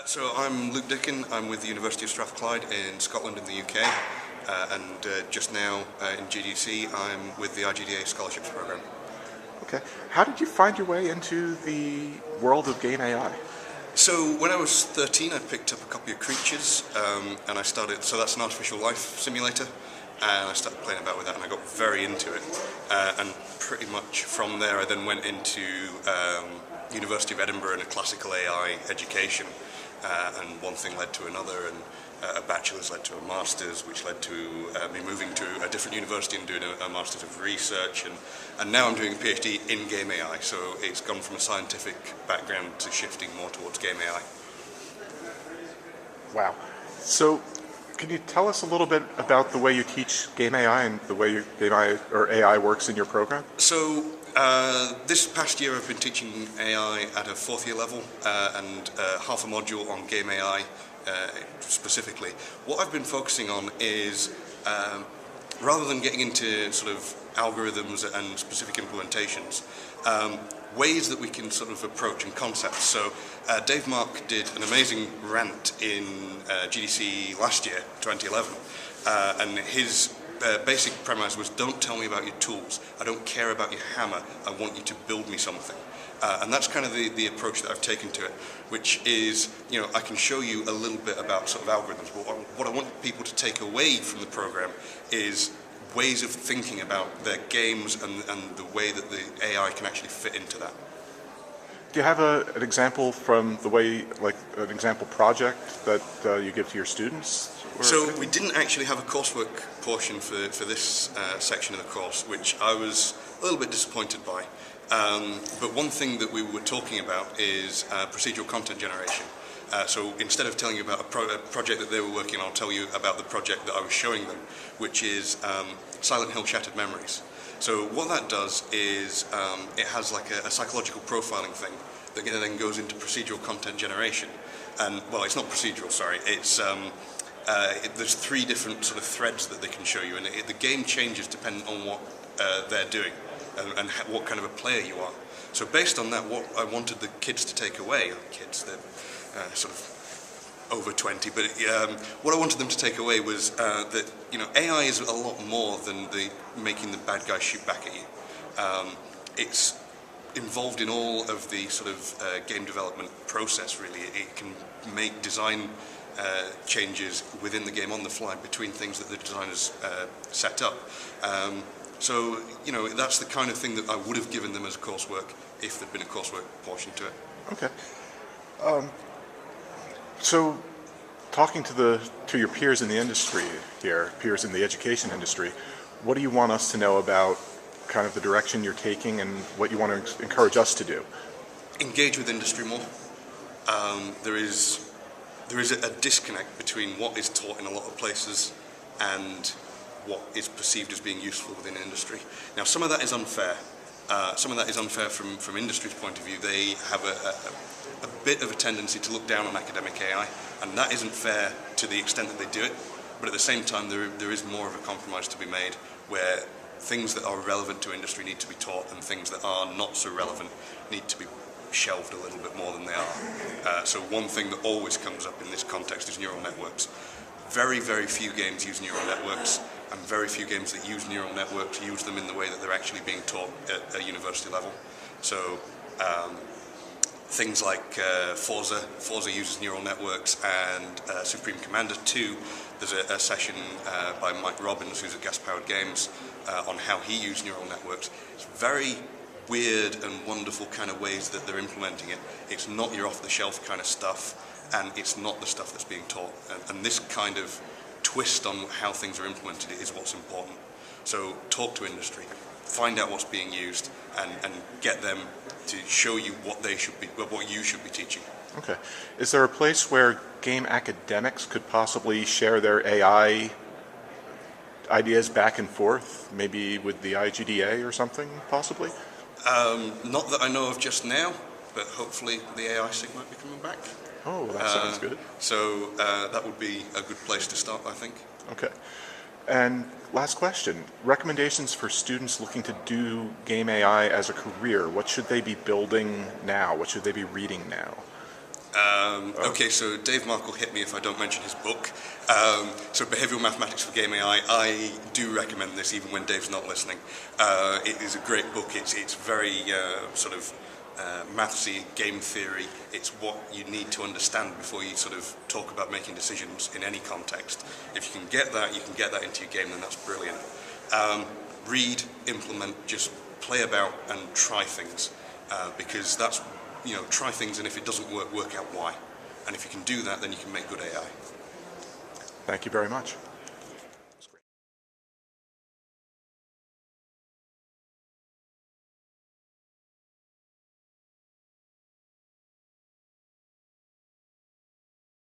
So I'm Luke Dicken. I'm with the University of Strathclyde in Scotland in the UK, and just now in GDC I'm with the IGDA Scholarships Programme. Okay. How did you find your way into the world of game AI? So when I was 13 I picked up a copy of Creatures, and I started, so that's an artificial life simulator, and I started playing about with that and I got very into it, and pretty much from there I then went into University of Edinburgh in a classical AI education, and one thing led to another, and a bachelor's led to a master's, which led to me moving to a different university and doing a master's of research, and now I'm doing a PhD in game AI, so it's gone from a scientific background to shifting more towards game AI. Wow. So can you tell us a little bit about the way you teach game AI and the way game AI or AI works in your program? So this past year I've been teaching AI at a fourth year level, and half a module on game AI specifically. What I've been focusing on is, rather than getting into sort of algorithms and specific implementations, ways that we can sort of approach and concepts. So Dave Mark did an amazing rant in GDC last year, 2011, and his basic premise was, don't tell me about your tools, I don't care about your hammer, I want you to build me something. And that's kind of the approach that I've taken to it, which is, you know, I can show you a little bit about sort of algorithms, but what I want people to take away from the program is ways of thinking about their games and the way that the AI can actually fit into that. Do you have an example from the way, like an example project that you give to your students? So we didn't actually have a coursework portion for this section of the course, which I was a little bit disappointed by. But one thing that we were talking about is procedural content generation. So instead of telling you about a project that they were working on, I'll tell you about the project that I was showing them, which is Silent Hill Shattered Memories. So what that does is it has like a psychological profiling thing that then goes into procedural content generation. And, well, it's not procedural, sorry, it's there's three different sort of threads that they can show you, and the game changes depending on what they're doing and what kind of a player you are. So based on that, what I wanted the kids to take away, kids, they're sort of over 20, but what I wanted them to take away was that, you know, AI is a lot more than making the bad guy shoot back at you. It's involved in all of the sort of game development process, really. It can make design changes within the game on the fly between things that the designers set up. So, you know, that's the kind of thing that I would have given them as coursework if there'd been a coursework portion to it. Okay. So, talking to your peers in the industry here, peers in the education industry, what do you want us to know about kind of the direction you're taking and what you want to encourage us to do? Engage with industry more. There is a disconnect between what is taught in a lot of places and what is perceived as being useful within industry. Now, some of that is unfair. Some of that is unfair from industry's point of view. They have a bit of a tendency to look down on academic AI, and that isn't fair to the extent that they do it. But at the same time, there is more of a compromise to be made, where things that are relevant to industry need to be taught, and things that are not so relevant need to be shelved a little bit more than they are. So one thing that always comes up in this context is neural networks. Very, very few games use neural networks, and very few games that use neural networks use them in the way that they're actually being taught at a university level. So things like Forza uses neural networks, and Supreme Commander 2, there's a session by Mike Robbins, who's at Gas Powered Games, on how he used neural networks. It's very weird and wonderful kind of ways that they're implementing it. It's not your off-the-shelf kind of stuff, and it's not the stuff that's being taught. And this kind of twist on how things are implemented is what's important. So talk to industry, find out what's being used, and get them to show you what you should be teaching. Okay. Is there a place where game academics could possibly share their AI ideas back and forth, maybe with the IGDA or something, possibly? Not that I know of just now, but hopefully the AI SIG might be coming back. Oh, that sounds good. So that would be a good place to start, I think. Okay. And last question, recommendations for students looking to do game AI as a career. What should they be building now? What should they be reading now? Okay, so Dave Mark will hit me if I don't mention his book. So Behavioral Mathematics for Game AI, I do recommend this even when Dave's not listening. It is a great book. It's very sort of mathsy, game theory. It's what you need to understand before you sort of talk about making decisions in any context. If you can get that, you can get that into your game, then that's brilliant. Read, implement, just play about and try things, because that's, try things, and if it doesn't work, work out why. And if you can do that, then you can make good AI. Thank you very much.